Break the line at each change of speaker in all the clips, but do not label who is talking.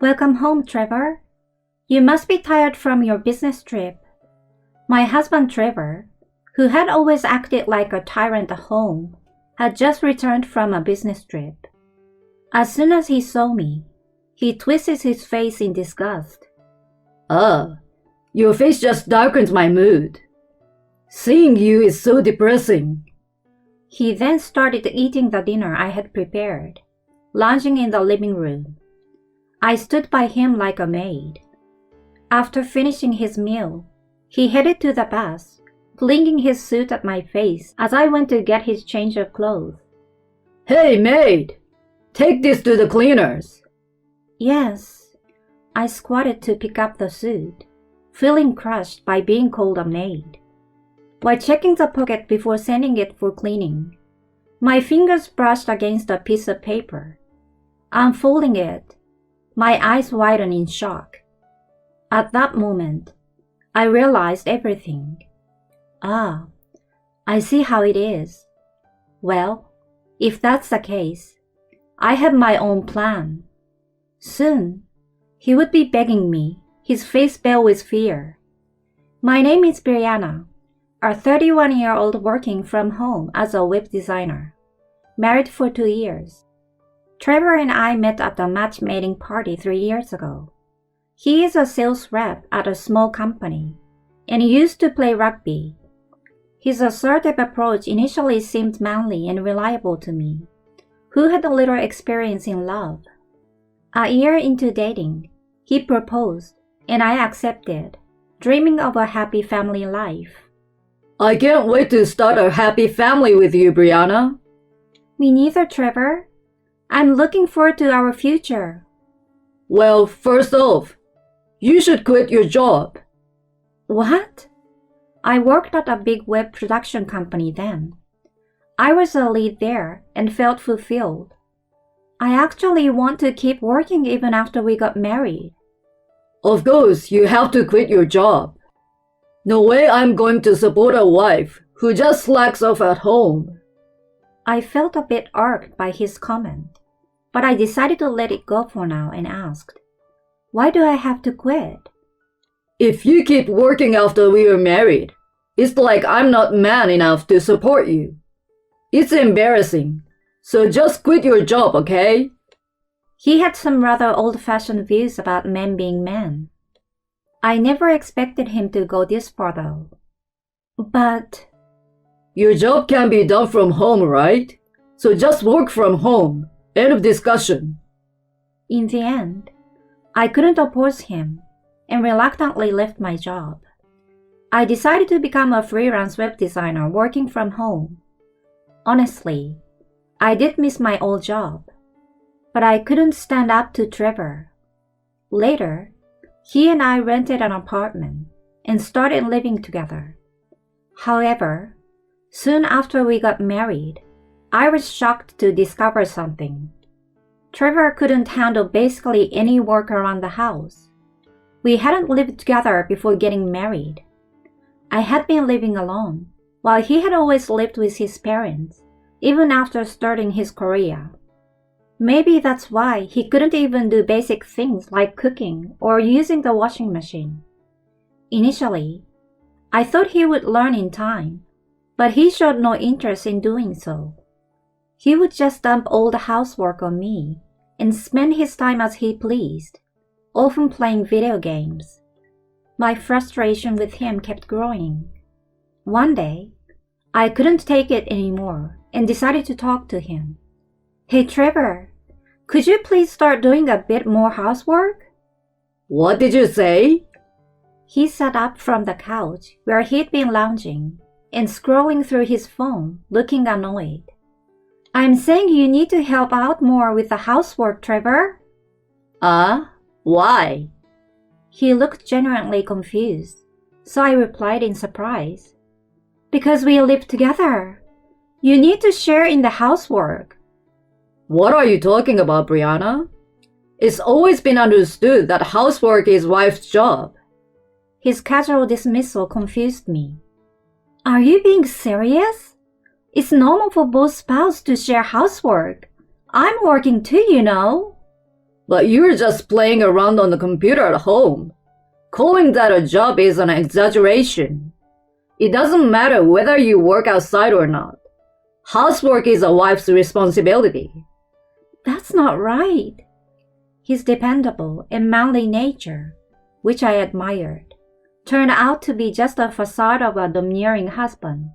Welcome home, Trevor. You must be tired from your business trip. My husband Trevor, who had always acted like a tyrant at home, had just returned from a business trip. As soon as he saw me, he twisted his face in disgust.
Your face just darkens my mood. Seeing you is so depressing.
He then started eating the dinner I had prepared, lounging in the living room. I stood by him like a maid. After finishing his meal, he headed to the bath, flinging his suit at my face as I went to get his change of clothes.
Hey, maid! Take this to the cleaners.
Yes. I squatted to pick up the suit, feeling crushed by being called a maid. While checking the pocket before sending it for cleaning, my fingers brushed against a piece of paper. Unfolding it, my eyes widened in shock. At that moment, I realized everything. I see how it is. Well, if that's the case, I have my own plan. Soon, he would be begging me, his face pale with fear. My name is Brianna, a 31-year-old working from home as a web designer, married for 2 years. Trevor and I met at a matchmaking party 3 years ago. He is a sales rep at a small company and used to play rugby. His assertive approach initially seemed manly and reliable to me, who had a little experience in love. A year into dating, he proposed, and I accepted, dreaming of a happy family life.
I can't wait to start a happy family with you, Brianna.
Me neither, Trevor. I'm looking forward to our future.
Well, first off, you should quit your job.
What? I worked at a big web production company then. I was a lead there and felt fulfilled. I actually want to keep working even after we got married.
Of course, you have to quit your job. No way I'm going to support a wife who just slacks off at home.
I felt a bit irked by his comment, but I decided to let it go for now and asked, why do I have to quit?
If you keep working after we are married, it's like I'm not man enough to support you. It's embarrassing, so just quit your job, okay?
He had some rather old-fashioned views about men being men. I never expected him to go this far though. But...
Your job can be done from home, right? So just work from home. End of discussion.
In the end, I couldn't oppose him and reluctantly left my job. I decided to become a freelance web designer working from home. Honestly, I did miss my old job, but I couldn't stand up to Trevor. Later, he and I rented an apartment and started living together. However, soon after we got married, I was shocked to discover something. Trevor couldn't handle basically any work around the house. We hadn't lived together before getting married. I had been living alone, while he had always lived with his parents, even after starting his career. Maybe that's why he couldn't even do basic things like cooking or using the washing machine. Initially, I thought he would learn in time, but he showed no interest in doing so. He would just dump all the housework on me and spend his time as he pleased, often playing video games. My frustration with him kept growing. One day, I couldn't take it anymore and decided to talk to him. Hey Trevor, could you please start doing a bit more housework?
What did you say?
He sat up from the couch where he'd been lounging and scrolling through his phone, looking annoyed. I'm saying you need to help out more with the housework, Trevor.
Why?
He looked genuinely confused, so I replied in surprise. Because we live together. You need to share in the housework.
What are you talking about, Brianna? It's always been understood that housework is wife's job.
His casual dismissal confused me. Are you being serious? It's normal for both spouses to share housework. I'm working too, you know.
But you're just playing around on the computer at home. Calling that a job is an exaggeration. It doesn't matter whether you work outside or not. Housework is a wife's responsibility.
That's not right. His dependable and manly nature, which I admired, turned out to be just a facade of a domineering husband.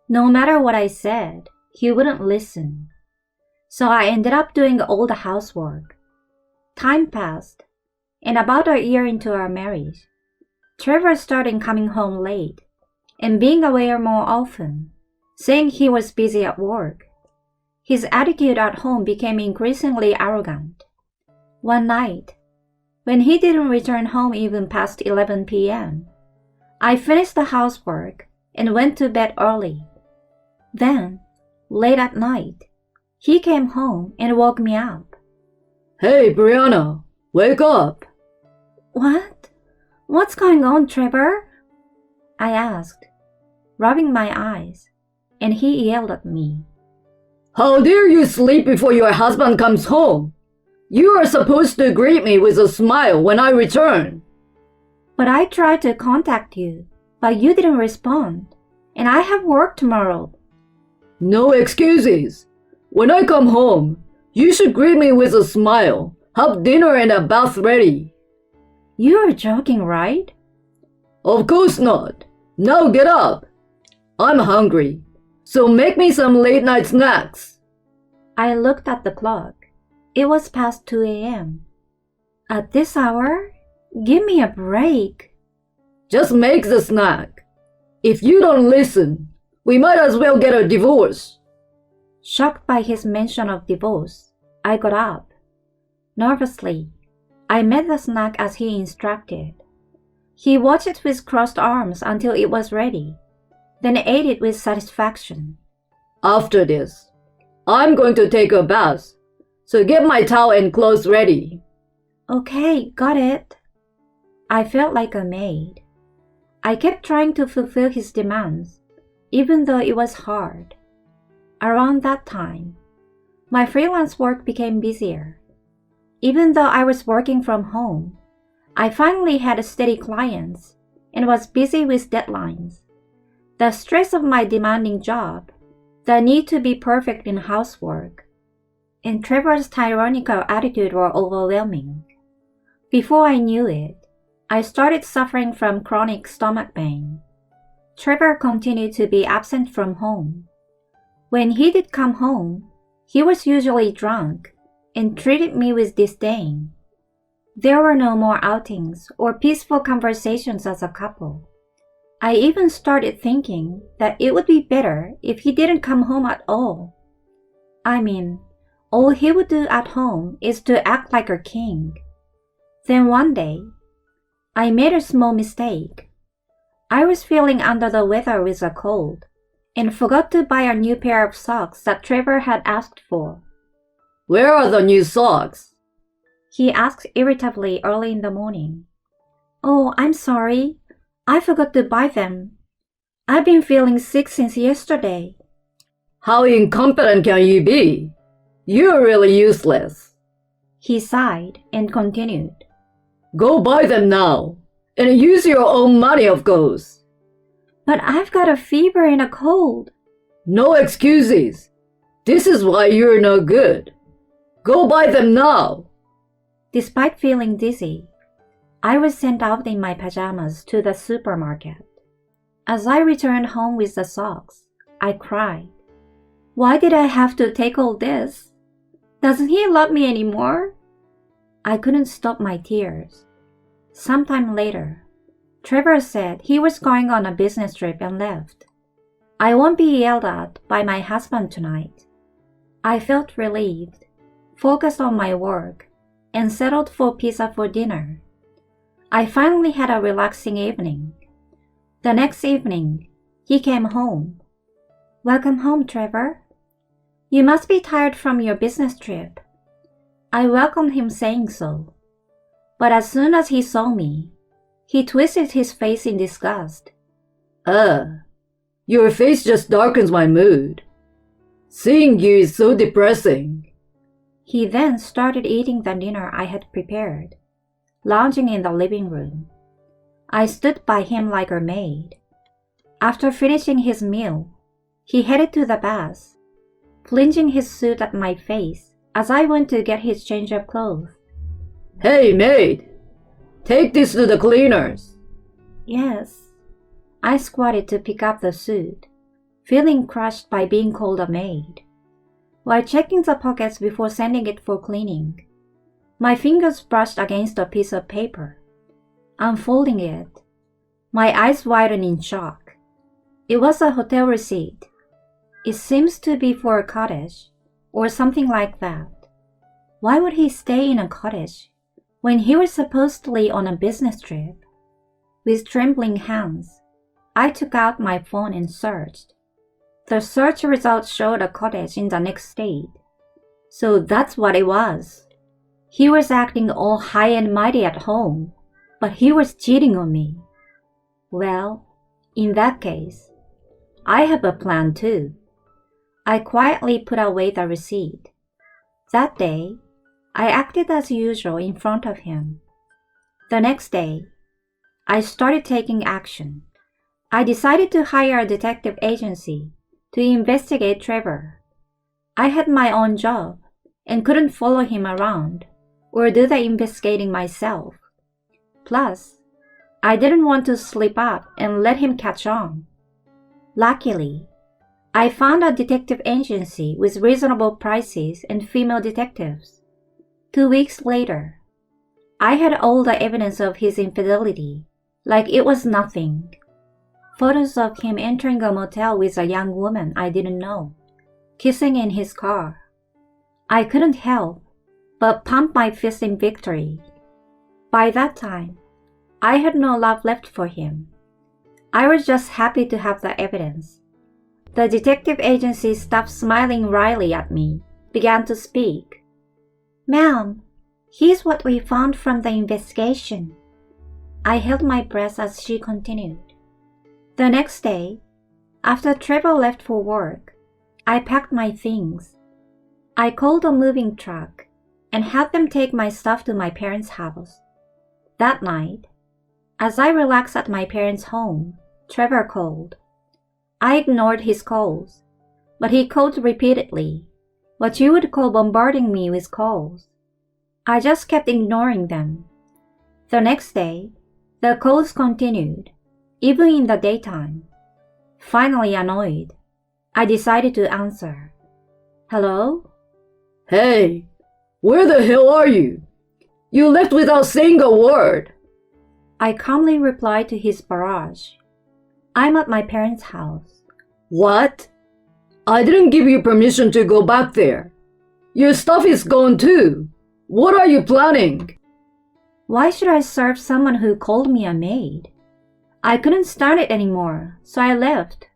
No matter what I said, he wouldn't listen. So I ended up doing all the housework. Time passed, and about a year into our marriage, Trevor started coming home late and being away more often, saying he was busy at work. His attitude at home became increasingly arrogant. One night, when he didn't return home even past 11 p.m., I finished the housework and went to bed early. Then, late at night, he came home and woke me up.
Hey, Brianna, wake up.
What? What's going on, Trevor? I asked, rubbing my eyes, and he yelled at me.
How dare you sleep before your husband comes home? You are supposed to greet me with a smile when I return.
But I tried to contact you, but you didn't respond, and I have work tomorrow.
No excuses. When I come home, you should greet me with a smile, have dinner and a bath ready.
You are joking, right?
Of course not. Now get up. I'm hungry, so make me some late-night snacks.
I looked at the clock. It was past 2 a.m. At this hour? Give me a break.
Just make the snack. If you don't listen, we might as well get a divorce.
Shocked by his mention of divorce, I got up. Nervously, I made the snack as he instructed. He watched it with crossed arms until it was ready, then ate it with satisfaction.
After this, I'm going to take a bath, so get my towel and clothes ready.
Okay, got it. I felt like a maid. I kept trying to fulfill his demands, even though it was hard. Around that time, my freelance work became busier. Even though I was working from home, I finally had steady clients and was busy with deadlines. The stress of my demanding job, the need to be perfect in housework, and Trevor's tyrannical attitude were overwhelming. Before I knew it, I started suffering from chronic stomach pain. Trevor continued to be absent from home. When he did come home, he was usually drunk and treated me with disdain. There were no more outings or peaceful conversations as a couple. I even started thinking that it would be better if he didn't come home at all. I mean, all he would do at home is to act like a king. Then one day, I made a small mistake. I was feeling under the weather with a cold and forgot to buy a new pair of socks that Trevor had asked for.
Where are the new socks?
He asked irritably early in the morning. Oh, I'm sorry. I forgot to buy them. I've been feeling sick since yesterday.
How incompetent can you be? You're really useless.
He sighed and continued.
Go buy them now, and use your own money, of course.
But I've got a fever and a cold.
No excuses. This is why you're no good. Go buy them now.
Despite feeling dizzy, I was sent out in my pajamas to the supermarket. As I returned home with the socks, I cried. Why did I have to take all this? Doesn't he love me anymore? I couldn't stop my tears. Sometime later, Trevor said he was going on a business trip and left. I won't be yelled at by my husband tonight. I felt relieved, focused on my work, and settled for pizza for dinner. I finally had a relaxing evening. The next evening, he came home. Welcome home, Trevor. You must be tired from your business trip. I welcomed him saying so. But as soon as he saw me, he twisted his face in disgust.
Your face just darkens my mood. Seeing you is so depressing.
He then started eating the dinner I had prepared, lounging in the living room. I stood by him like a maid. After finishing his meal, he headed to the bath, flinging his suit at my face as I went to get his change of clothes.
Hey, maid! Take this to the cleaners.
Yes. I squatted to pick up the suit, feeling crushed by being called a maid. While checking the pockets before sending it for cleaning, my fingers brushed against a piece of paper. Unfolding it, my eyes widened in shock. It was a hotel receipt. It seems to be for a cottage, or something like that. Why would he stay in a cottage when he was supposedly on a business trip? With trembling hands, I took out my phone and searched. The search results showed a cottage in the next state. So that's what it was. He was acting all high and mighty at home, but he was cheating on me. Well, in that case, I have a plan too. I quietly put away the receipt. That day, I acted as usual in front of him. The next day, I started taking action. I decided to hire a detective agency to investigate Trevor. I had my own job and couldn't follow him around or do the investigating myself. Plus, I didn't want to slip up and let him catch on. Luckily, I found a detective agency with reasonable prices and female detectives. 2 weeks later, I had all the evidence of his infidelity, like it was nothing. Photos of him entering a motel with a young woman I didn't know, kissing in his car. I couldn't help but pump my fist in victory. By that time, I had no love left for him. I was just happy to have the evidence. The detective agency stopped smiling wryly at me, began to speak. "Ma'am, here's what we found from the investigation." I held my breath as she continued. The next day, after Trevor left for work, I packed my things. I called a moving truck and had them take my stuff to my parents' house. That night, as I relaxed at my parents' home, Trevor called. I ignored his calls, but he called repeatedly, what you would call bombarding me with calls. I just kept ignoring them. The next day, the calls continued, even in the daytime. Finally annoyed, I decided to answer. "Hello?"
Hey, where the hell are you? You left without saying a word.
I calmly replied to his barrage. "I'm at my parents' house."
What? I didn't give you permission to go back there. Your stuff is gone too. What are you planning?
Why should I serve someone who called me a maid? I couldn't stand it anymore, so I left.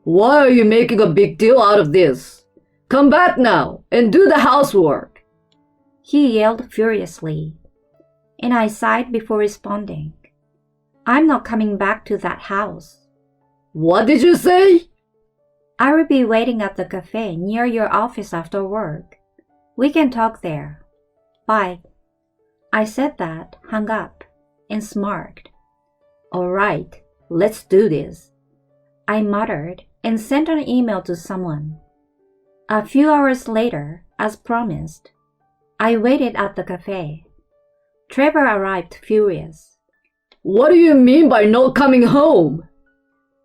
Why are you making a big deal out of this? Come back now and do the housework.
He yelled furiously, and I sighed before responding. I'm not coming back to that house.
What did you say?
I will be waiting at the cafe near your office after work. We can talk there. Bye. I said that, hung up, and smirked. All right, let's do this. I muttered and sent an email to someone. A few hours later, as promised, I waited at the cafe. Trevor arrived furious.
What do you mean by not coming home?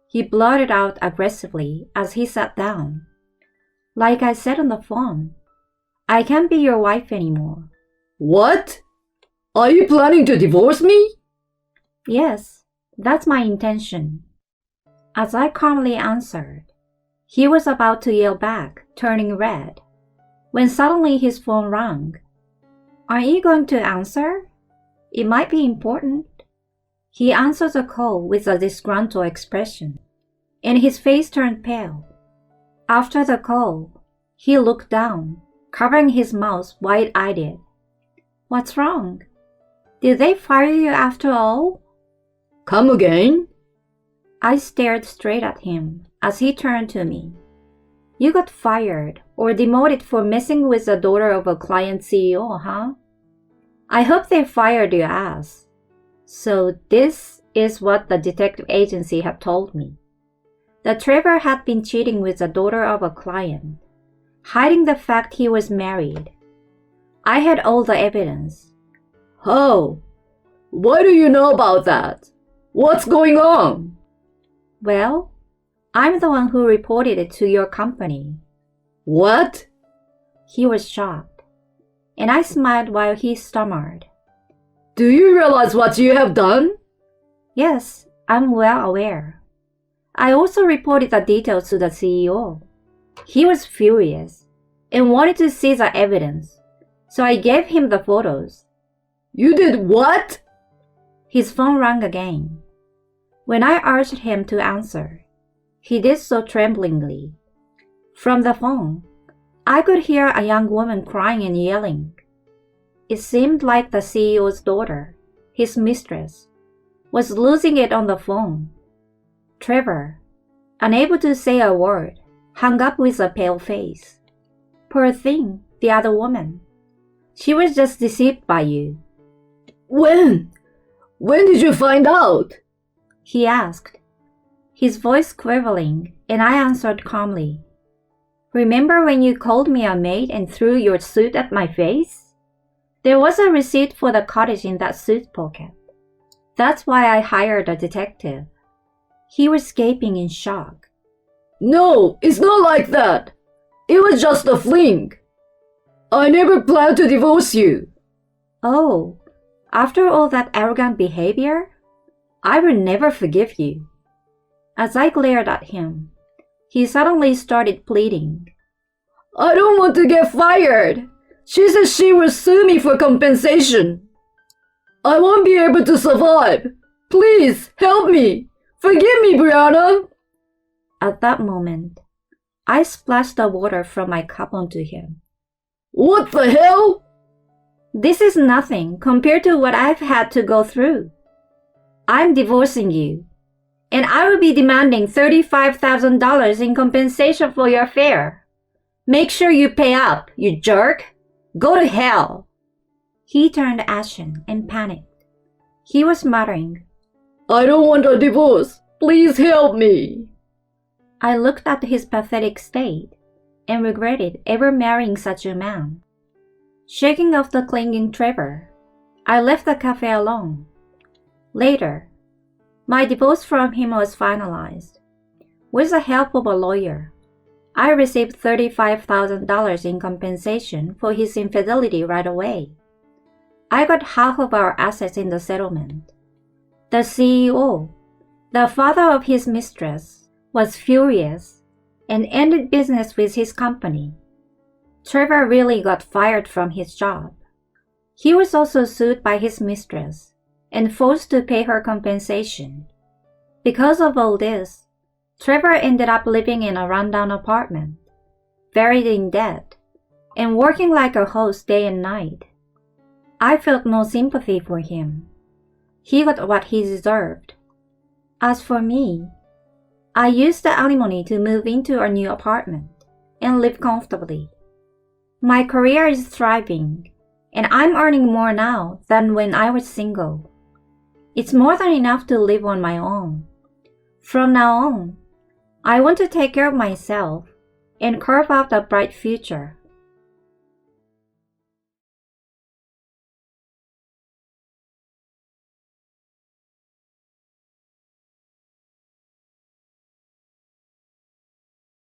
He blurted out aggressively as he sat down. Like I said on the phone, I can't be your wife anymore.
What? Are you planning to divorce me?
Yes, that's my intention. As I calmly answered, he was about to yell back, turning red, when suddenly his phone rang. Aren't you going to answer? It might be important. He answered the call with a disgruntled expression, and his face turned pale. After the call, he looked down, covering his mouth wide-eyed. What's wrong? Did they fire you after all?
Come again?
I stared straight at him as he turned to me. You got fired or demoted for messing with the daughter of a client CEO, huh? I hope they fired your ass. So this is what the detective agency had told me. That Trevor had been cheating with the daughter of a client, hiding the fact he was married. I had all the evidence.
Oh, what do you know about that? What's going on?
Well, I'm the one who reported it to your company.
What?
He was shocked, and I smiled while he stammered.
Do you realize what you have done?
Yes, I'm well aware. I also reported the details to the CEO. He was furious and wanted to see the evidence, so I gave him the photos.
You did what?
His phone rang again. When I urged him to answer, he did so tremblingly. From the phone, I could hear a young woman crying and yelling. It seemed like the CEO's daughter, his mistress, was losing it on the phone. Trevor, unable to say a word, hung up with a pale face. Poor thing, the other woman. She was just deceived by you.
When? When did you find out?
He asked, his voice quivering, and I answered calmly. Remember when you called me a maid and threw your suit at my face? There was a receipt for the cottage in that suit pocket. That's why I hired a detective. He was gaping in shock.
No, it's not like that. It was just a fling. I never planned to divorce you.
Oh, after all that arrogant behavior? I will never forgive you. As I glared at him, he suddenly started pleading.
I don't want to get fired. She says she will sue me for compensation. I won't be able to survive. Please, help me. Forgive me, Brianna.
At that moment, I splashed the water from my cup onto him.
What the hell?
This is nothing compared to what I've had to go through. I'm divorcing you, and I will be demanding $35,000 in compensation for your affair. Make sure you pay up, you jerk. Go to hell. He turned ashen and panicked. He was muttering,
I don't want a divorce. Please help me.
I looked at his pathetic state and regretted ever marrying such a man. Shaking off the clinging Trevor, I left the cafe alone. Later, my divorce from him was finalized. With the help of a lawyer, I received $35,000 in compensation for his infidelity right away. I got half of our assets in the settlement. The CEO, the father of his mistress, was furious and ended business with his company. Trevor really got fired from his job. He was also sued by his mistress and forced to pay her compensation. Because of all this, Trevor ended up living in a rundown apartment, buried in debt, and working like a host day and night. I felt no sympathy for him. He got what he deserved. As for me, I used the alimony to move into our new apartment and live comfortably. My career is thriving, and I'm earning more now than when I was single. It's more than enough to live on my own. From now on, I want to take care of myself and carve out a bright future.